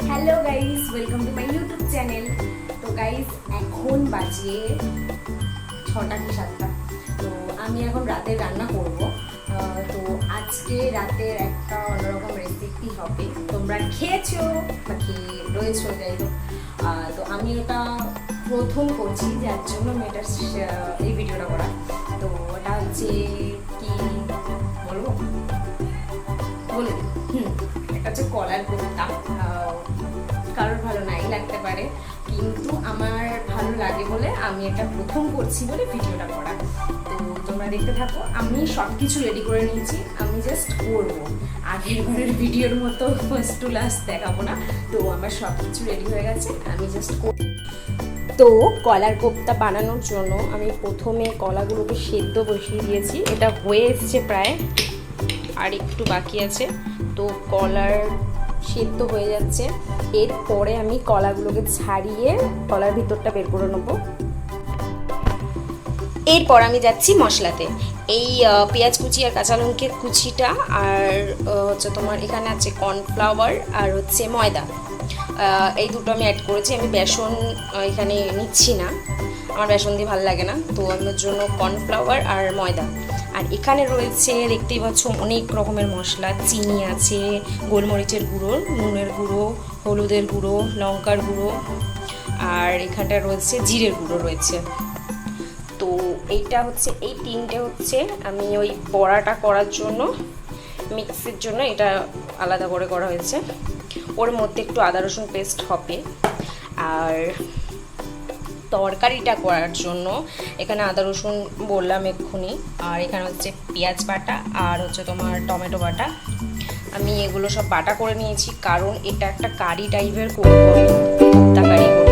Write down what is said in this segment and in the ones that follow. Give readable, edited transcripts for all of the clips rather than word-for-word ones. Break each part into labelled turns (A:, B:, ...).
A: Hello guys, welcome to my YouTube channel. তো guys, এখন বাজে 6টা কি 7টা। তো আমি এখন রাতে রান্না করব। তো আজকে রাতের একটা অন্যরকম রেসিপি হবে। তোমরা খেয়েছো বা খেয়ে রয়েছো, যাই হোক। তো আমি এটা প্রথম করছি, যার জন্য আমি এটা এই ভিডিওটা করা। তো ওটা হচ্ছে কি বলবো, বলে এটা হচ্ছে কলার কোফতা। কারোর ভালো নাই লাগতে পারে, কিন্তু আমার ভালো লাগে বলে আমি এটা প্রথম করছি বলে ভিডিওটা করা। তো তোমরা দেখতে থাকো। আমি সব কিছু রেডি করে নিয়েছি, আমি জাস্ট করবো। আগের বারের ভিডিওর মতো ফার্স্ট টু লাস্ট দেখাবো না। তো আমার সব কিছু রেডি হয়ে গেছে, আমি জাস্ট তো কলার কোফতা বানানোর জন্য আমি প্রথমে কলাগুলোকে সেদ্ধ বসিয়ে দিয়েছি। এটা হয়ে এসছে প্রায়, আর একটু বাকি আছে। তো কলার সেদ্ধ হয়ে যাচ্ছে। এরপরে আমি কলাগুলোকে ছাড়িয়ে কলার ভিতরটা বের করে নেব। এরপর আমি যাচ্ছি মশলাতে। এই পেঁয়াজ কুচি আর কাঁচা লঙ্কের কুচিটা, আর হচ্ছে তোমার এখানে আছে কর্নফ্লাওয়ার আর হচ্ছে ময়দা। এই দুটো আমি অ্যাড করেছি। আমি বেসন এখানে নিচ্ছি না, আমার বেসন দিয়ে ভালো লাগে না। তো আমার জন্য কর্নফ্লাওয়ার আর ময়দা। আর এখানে রয়েছে, দেখতেই পাচ্ছ, অনেক রকমের মশলা। চিনি আছে, গোলমরিচের গুঁড়ো, নুনের গুঁড়ো, হলুদের গুঁড়ো, লঙ্কার গুঁড়ো, আর এখানটা রয়েছে জিরের গুঁড়ো রয়েছে। তো এইটা হচ্ছে, এই তিনটে হচ্ছে আমি ওই বড়াটা করার জন্য, মিক্সির জন্য এটা আলাদা করে করা হয়েছে। ওর মধ্যে একটু আদা রসুন পেস্ট হবে। আর তরকারিটা করার জন্য এখানে আদা রসুন বললাম এক্ষুনি, আর এখানে হচ্ছে পেঁয়াজ বাটা আর হচ্ছে তোমার টমেটো বাটা। আমি এগুলো সব বাটা করে নিয়েছি, কারণ এটা একটা কারি টাইপের করবো, আমি কোফতা কারি করবো।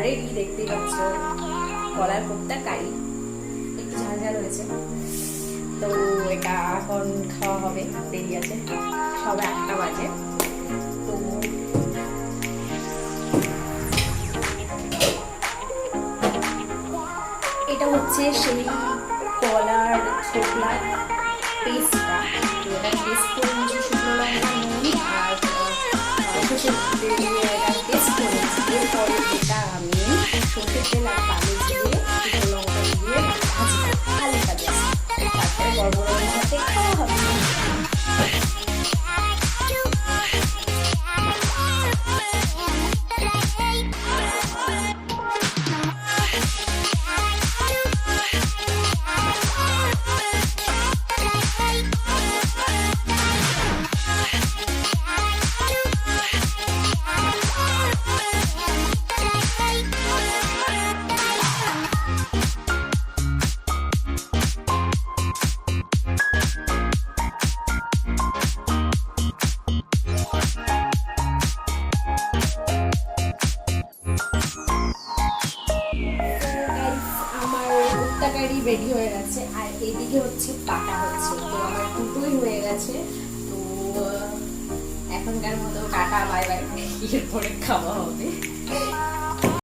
A: রেডি, দেখতেই পাচ্ছ কলার কোফতা কারি, একটু ঝাল ঝাল হয়েছে। তো এটা এখন খাওয়া হবে, দেরি আছে, সবে 8টা বাজে। তো এটা হচ্ছে সেই কলার ছোকলার পেস্টটা। তো এটা টেস্ট করে নিচ্ছি, শুকনো লঙ্কা, নুন আর সর্ষের তেল দিয়ে এটা টেস্ট করেছি। এরপরে যেটা আমি সর্ষের তেল আর কালো দিয়ে শুকনো লঙ্কা দিয়ে ভাজবো হালকা জাস্ট, তারপরে গরম গরমের সাথে খাওয়া হবে। তরকারি রেডি হয়ে গেছে, আর এদিকে হচ্ছে কাটা হচ্ছে। তো আমার দুটোই হয়ে গেছে। তো এখনকার মতো টাটা, বাই বাই, এরপরে খাওয়া হবে।